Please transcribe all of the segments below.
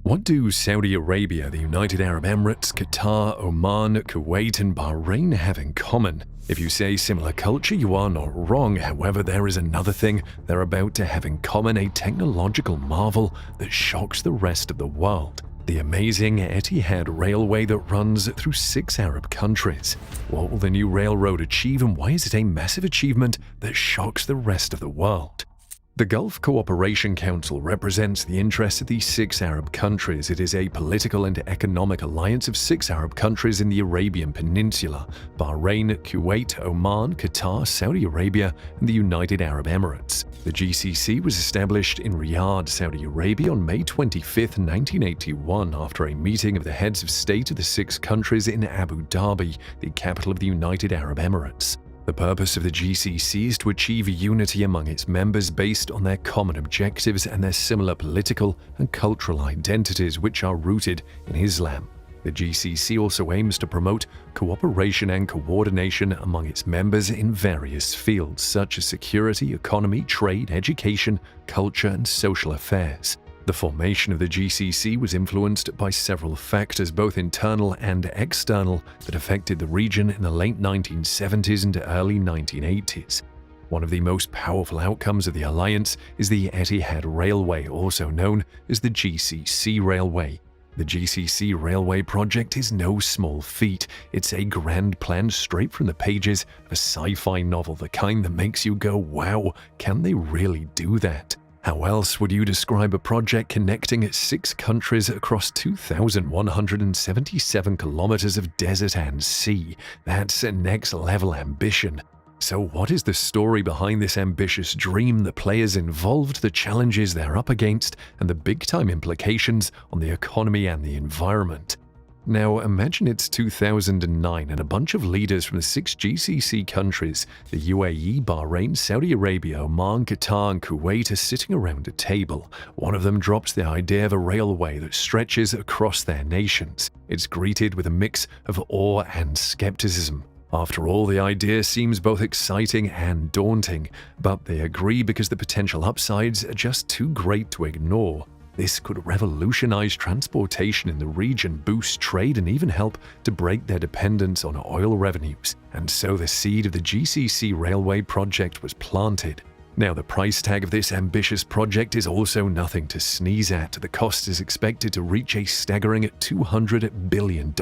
What do Saudi Arabia, the United Arab Emirates, Qatar, Oman, Kuwait, and Bahrain have in common? If you say similar culture, you are not wrong. However, there is another thing they're about to have in common, a technological marvel that shocks the rest of the world. The amazing Etihad Railway that runs through 6 Arab countries. What will the new railroad achieve, and why is it a massive achievement that shocks the rest of the world? The Gulf Cooperation Council represents the interests of these 6 Arab countries. It is a political and economic alliance of 6 Arab countries in the Arabian Peninsula: Bahrain, Kuwait, Oman, Qatar, Saudi Arabia, and the United Arab Emirates. The GCC was established in Riyadh, Saudi Arabia on May 25, 1981, after a meeting of the heads of state of the 6 countries in Abu Dhabi, the capital of the United Arab Emirates. The purpose of the GCC is to achieve unity among its members based on their common objectives and their similar political and cultural identities, which are rooted in Islam. The GCC also aims to promote cooperation and coordination among its members in various fields such as security, economy, trade, education, culture, and social affairs. The formation of the GCC was influenced by several factors, both internal and external, that affected the region in the late 1970s and early 1980s. One of the most powerful outcomes of the alliance is the Etihad Railway, also known as the GCC Railway. The GCC Railway project is no small feat. It's a grand plan straight from the pages of a sci-fi novel, the kind that makes you go, wow, can they really do that? How else would you describe a project connecting 6 countries across 2,177 kilometers of desert and sea? That's a next-level ambition. So what is the story behind this ambitious dream, the players involved, the challenges they're up against, and the big-time implications on the economy and the environment? Now, imagine it's 2009 and a bunch of leaders from the 6 GCC countries, the UAE, Bahrain, Saudi Arabia, Oman, Qatar, and Kuwait, are sitting around a table. One of them drops the idea of a railway that stretches across their nations. It's greeted with a mix of awe and skepticism. After all, the idea seems both exciting and daunting, but they agree because the potential upsides are just too great to ignore. This could revolutionize transportation in the region, boost trade, and even help to break their dependence on oil revenues. And so the seed of the GCC Railway project was planted. Now, the price tag of this ambitious project is also nothing to sneeze at. The cost is expected to reach a staggering $200 billion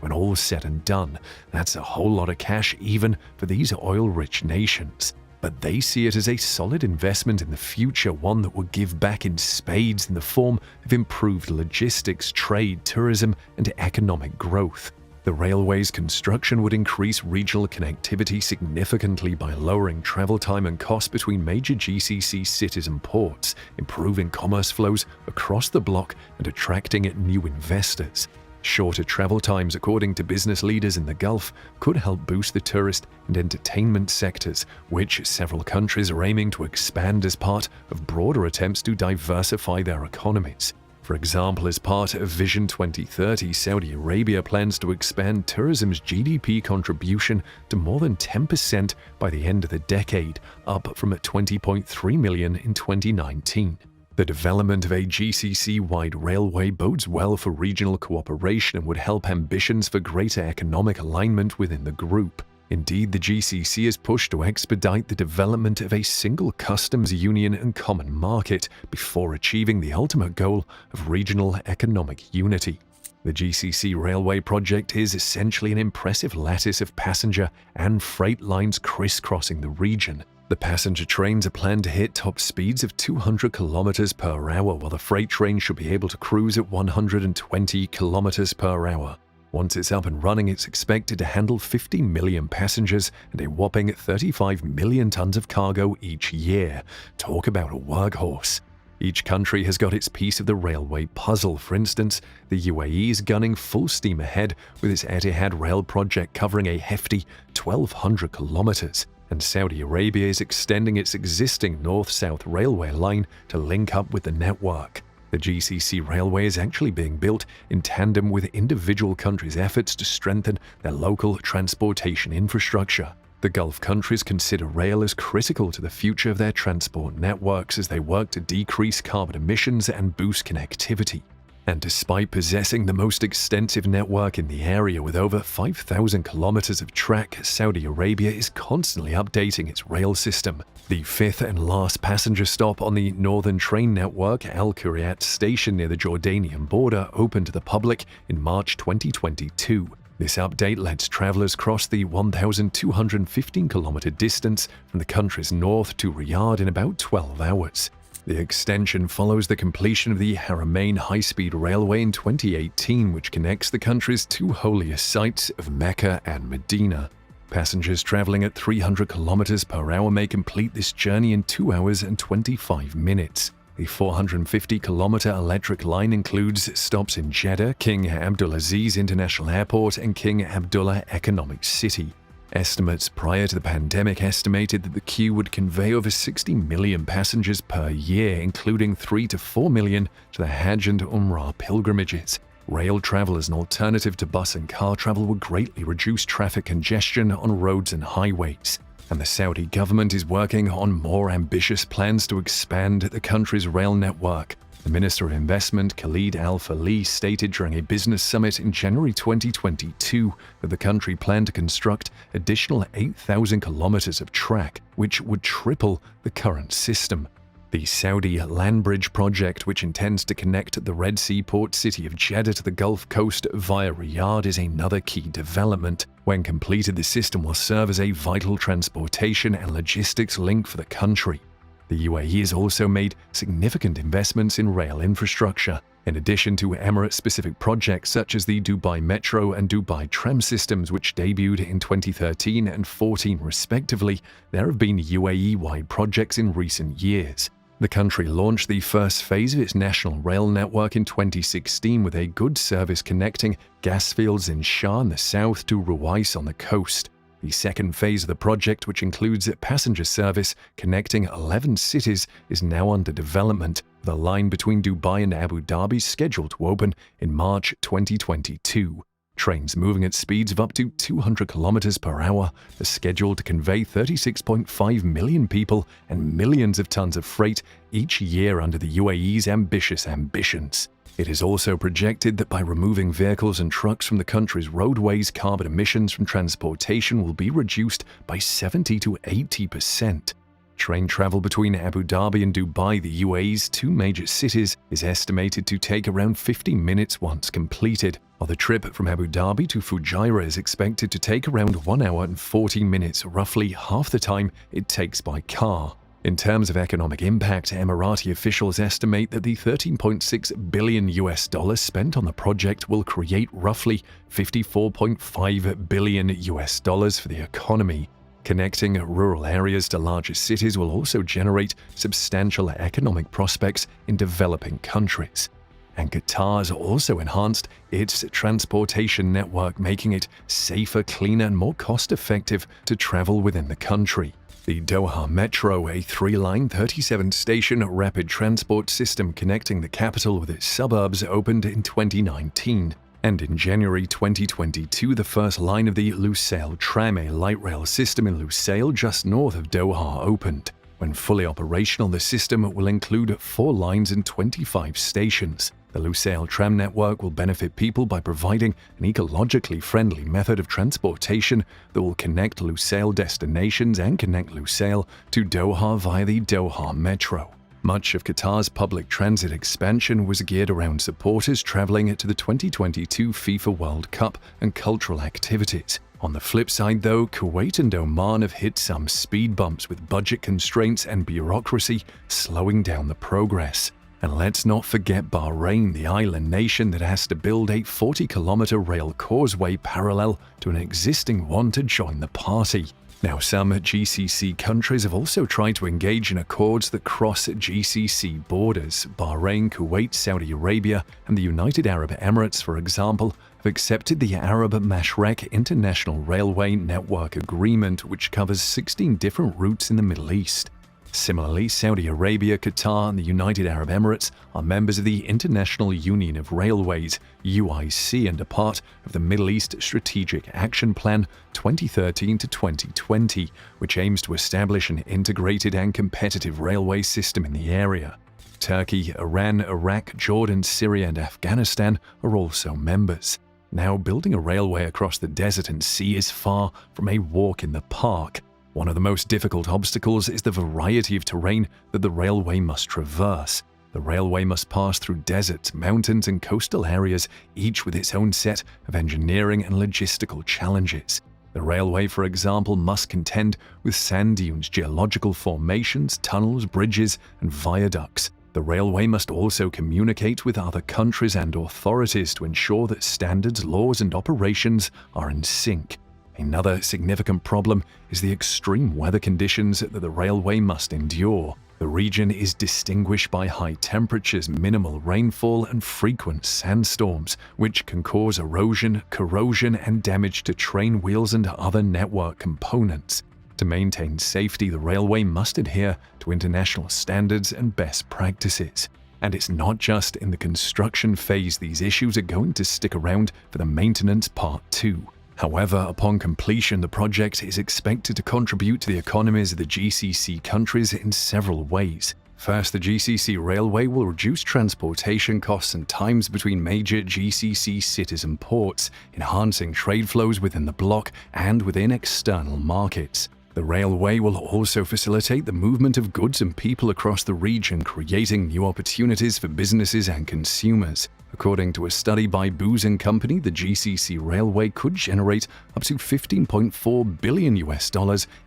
when all is said and done. That's a whole lot of cash even for these oil-rich nations. But they see it as a solid investment in the future, one that will give back in spades in the form of improved logistics, trade, tourism, and economic growth. The railway's construction would increase regional connectivity significantly by lowering travel time and cost between major GCC cities and ports, improving commerce flows across the bloc and attracting new investors. Shorter travel times, according to business leaders in the Gulf, could help boost the tourist and entertainment sectors, which several countries are aiming to expand as part of broader attempts to diversify their economies. For example, as part of Vision 2030, Saudi Arabia plans to expand tourism's GDP contribution to more than 10% by the end of the decade, up from $20.3 million in 2019. The development of a GCC-wide railway bodes well for regional cooperation and would help ambitions for greater economic alignment within the group. Indeed, the GCC is pushed to expedite the development of a single customs union and common market before achieving the ultimate goal of regional economic unity. The GCC Railway project is essentially an impressive lattice of passenger and freight lines crisscrossing the region. The passenger trains are planned to hit top speeds of 200 km per hour, while the freight train should be able to cruise at 120 km per hour. Once it's up and running, it's expected to handle 50 million passengers and a whopping 35 million tons of cargo each year. Talk about a workhorse. Each country has got its piece of the railway puzzle. For instance, the UAE is gunning full steam ahead with its Etihad rail project covering a hefty 1,200 kilometers. And Saudi Arabia is extending its existing north-south railway line to link up with the network. The GCC Railway is actually being built in tandem with individual countries' efforts to strengthen their local transportation infrastructure. The Gulf countries consider rail as critical to the future of their transport networks as they work to decrease carbon emissions and boost connectivity. And despite possessing the most extensive network in the area with over 5,000 kilometers of track, Saudi Arabia is constantly updating its rail system. The fifth and last passenger stop on the northern train network, Al Kuryat station near the Jordanian border, opened to the public in March 2022. This update lets travelers cross the 1,215-kilometer distance from the country's north to Riyadh in about 12 hours. The extension follows the completion of the Haramain high-speed railway in 2018, which connects the country's two holiest sites of Mecca and Medina. Passengers traveling at 300 kilometers per hour may complete this journey in 2 hours and 25 minutes. The 450-kilometer electric line includes stops in Jeddah, King Abdulaziz International Airport, and King Abdullah Economic City. Estimates prior to the pandemic estimated that the queue would convey over 60 million passengers per year, including 3 to 4 million to the Hajj and Umrah pilgrimages. Rail travel as an alternative to bus and car travel would greatly reduce traffic congestion on roads and highways. And the Saudi government is working on more ambitious plans to expand the country's rail network. The Minister of Investment, Khalid Al-Falih, stated during a business summit in January 2022 that the country planned to construct additional 8,000 kilometers of track, which would triple the current system. The Saudi Land Bridge project, which intends to connect the Red Sea port city of Jeddah to the Gulf Coast via Riyadh, is another key development. When completed, the system will serve as a vital transportation and logistics link for the country. The UAE has also made significant investments in rail infrastructure. In addition to Emirates-specific projects such as the Dubai Metro and Dubai Tram systems, which debuted in 2013 and 2014 respectively, there have been UAE-wide projects in recent years. The country launched the first phase of its national rail network in 2016 with a goods service connecting gas fields in Shah in the south to Ruwais on the coast. The second phase of the project, which includes a passenger service connecting 11 cities, is now under development, with a line between Dubai and Abu Dhabi scheduled to open in March 2022. Trains moving at speeds of up to 200 kilometers per hour are scheduled to convey 36.5 million people and millions of tons of freight each year under the UAE's ambitious ambitions. It is also projected that by removing vehicles and trucks from the country's roadways, carbon emissions from transportation will be reduced by 70 to 80%. Train travel between Abu Dhabi and Dubai, the UAE's two major cities, is estimated to take around 50 minutes once completed, while the trip from Abu Dhabi to Fujairah is expected to take around 1 hour and 40 minutes, roughly half the time it takes by car. In terms of economic impact, Emirati officials estimate that the $13.6 billion spent on the project will create roughly $54.5 billion for the economy. Connecting rural areas to larger cities will also generate substantial economic prospects in developing countries. And Qatar has also enhanced its transportation network, making it safer, cleaner, and more cost-effective to travel within the country. The Doha Metro, a 3-line, 37-station rapid transport system connecting the capital with its suburbs, opened in 2019. And in January 2022, the first line of the Lusail tram, a light rail system in Lusail just north of Doha, opened. When fully operational, the system will include 4 lines and 25 stations. The Lusail tram network will benefit people by providing an ecologically friendly method of transportation that will connect Lusail destinations and connect Lusail to Doha via the Doha Metro. Much of Qatar's public transit expansion was geared around supporters traveling to the 2022 FIFA World Cup and cultural activities. On the flip side, though, Kuwait and Oman have hit some speed bumps with budget constraints and bureaucracy slowing down the progress. And let's not forget Bahrain, the island nation that has to build a 40-kilometer rail causeway parallel to an existing one to join the party. Now, some GCC countries have also tried to engage in accords that cross GCC borders. Bahrain, Kuwait, Saudi Arabia, and the United Arab Emirates, for example, have accepted the Arab Mashrek International Railway Network Agreement, which covers 16 different routes in the Middle East. Similarly, Saudi Arabia, Qatar, and the United Arab Emirates are members of the International Union of Railways, UIC, and are part of the Middle East Strategic Action Plan 2013 to 2020, which aims to establish an integrated and competitive railway system in the area. Turkey, Iran, Iraq, Jordan, Syria, and Afghanistan are also members. Now, building a railway across the desert and sea is far from a walk in the park. One of the most difficult obstacles is the variety of terrain that the railway must traverse. The railway must pass through deserts, mountains, and coastal areas, each with its own set of engineering and logistical challenges. The railway, for example, must contend with sand dunes, geological formations, tunnels, bridges, and viaducts. The railway must also communicate with other countries and authorities to ensure that standards, laws, and operations are in sync. Another significant problem is the extreme weather conditions that the railway must endure. The region is distinguished by high temperatures, minimal rainfall, and frequent sandstorms, which can cause erosion, corrosion, and damage to train wheels and other network components. To maintain safety, the railway must adhere to international standards and best practices. And it's not just in the construction phase these issues are going to stick around for the maintenance part too. However, upon completion, the project is expected to contribute to the economies of the GCC countries in several ways. First, the GCC railway will reduce transportation costs and times between major GCC cities and ports, enhancing trade flows within the bloc and within external markets. The railway will also facilitate the movement of goods and people across the region, creating new opportunities for businesses and consumers. According to a study by Booz & Company, the GCC railway could generate up to $15.4 billion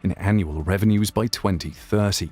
in annual revenues by 2030.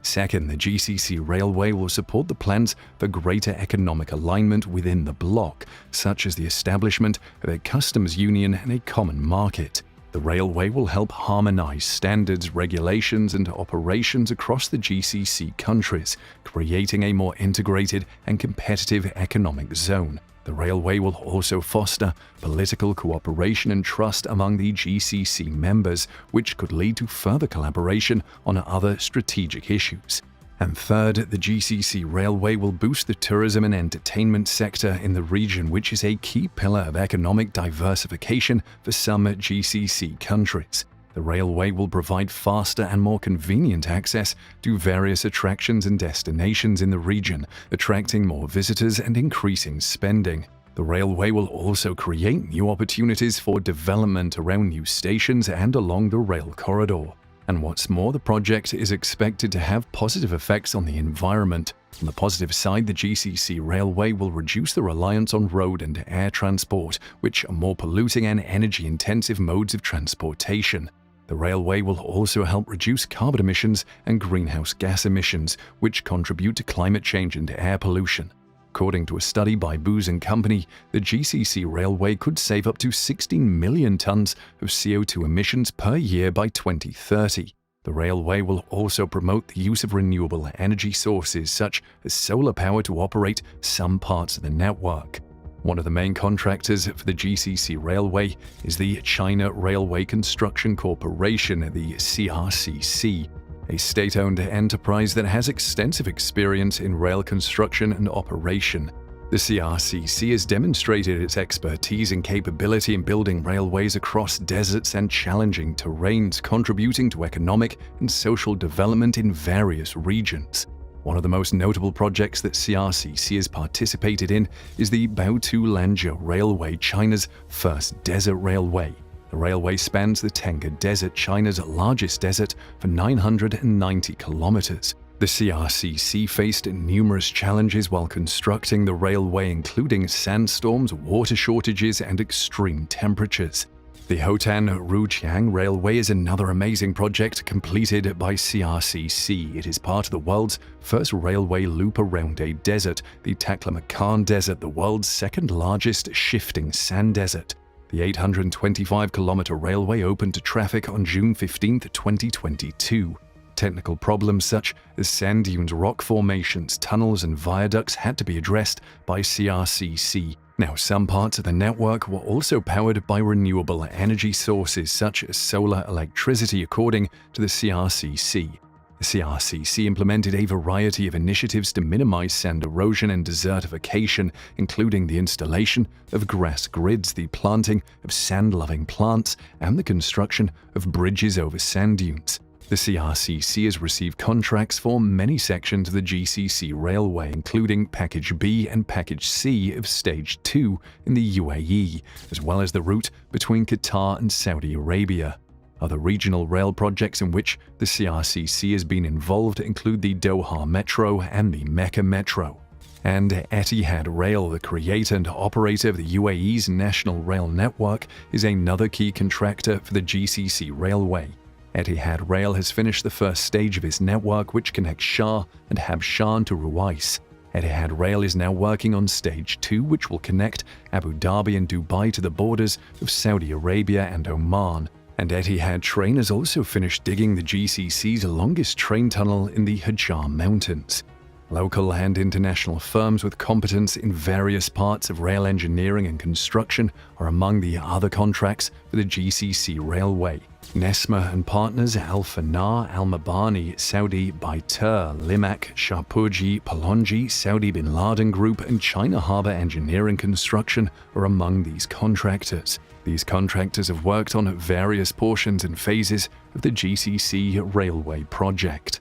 Second, the GCC railway will support the plans for greater economic alignment within the bloc, such as the establishment of a customs union and a common market. The railway will help harmonize standards, regulations, and operations across the GCC countries, creating a more integrated and competitive economic zone. The railway will also foster political cooperation and trust among the GCC members, which could lead to further collaboration on other strategic issues. And third, the GCC railway will boost the tourism and entertainment sector in the region, which is a key pillar of economic diversification for some GCC countries. The railway will provide faster and more convenient access to various attractions and destinations in the region, attracting more visitors and increasing spending. The railway will also create new opportunities for development around new stations and along the rail corridor. And what's more, the project is expected to have positive effects on the environment. On the positive side, the GCC railway will reduce the reliance on road and air transport, which are more polluting and energy-intensive modes of transportation. The railway will also help reduce carbon emissions and greenhouse gas emissions, which contribute to climate change and air pollution. According to a study by Booz & Company, the GCC railway could save up to 16 million tons of CO2 emissions per year by 2030. The railway will also promote the use of renewable energy sources such as solar power to operate some parts of the network. One of the main contractors for the GCC railway is the China Railway Construction Corporation, the CRCC, a state-owned enterprise that has extensive experience in rail construction and operation. The CRCC has demonstrated its expertise and capability in building railways across deserts and challenging terrains, contributing to economic and social development in various regions. One of the most notable projects that CRCC has participated in is the Baotou-Lanzhou Railway, China's first desert railway. The railway spans the Tenga Desert, China's largest desert, for 990 kilometers. The CRCC faced numerous challenges while constructing the railway, including sandstorms, water shortages, and extreme temperatures. The Hotan-Ruqiang Railway is another amazing project completed by CRCC. It is part of the world's first railway loop around a desert, the Taklamakan Desert, the world's second largest shifting sand desert. The 825-kilometer railway opened to traffic on June 15, 2022. Technical problems such as sand dunes, rock formations, tunnels, and viaducts had to be addressed by CRCC. Now, some parts of the network were also powered by renewable energy sources such as solar electricity, according to the CRCC. The CRCC implemented a variety of initiatives to minimize sand erosion and desertification, including the installation of grass grids, the planting of sand-loving plants, and the construction of bridges over sand dunes. The CRCC has received contracts for many sections of the GCC railway, including Package B and Package C of Stage 2 in the UAE, as well as the route between Qatar and Saudi Arabia. Other regional rail projects in which the CRCC has been involved include the Doha Metro and the Mecca Metro. And Etihad Rail, the creator and operator of the UAE's national rail network, is another key contractor for the GCC railway. Etihad Rail has finished the first stage of its network, which connects Shah and Habshan to Ruwais. Etihad Rail is now working on Stage 2, which will connect Abu Dhabi and Dubai to the borders of Saudi Arabia and Oman. And Etihad Train has also finished digging the GCC's longest train tunnel in the Hajar Mountains. Local and international firms with competence in various parts of rail engineering and construction are among the other contracts for the GCC railway. Nesma and partners Al Fanar, Al Mabani, Saudi Baitur, Limak, Sharpurji, Palonji, Saudi Bin Laden Group, and China Harbour Engineering Construction are among these contractors. These contractors have worked on various portions and phases of the GCC railway project.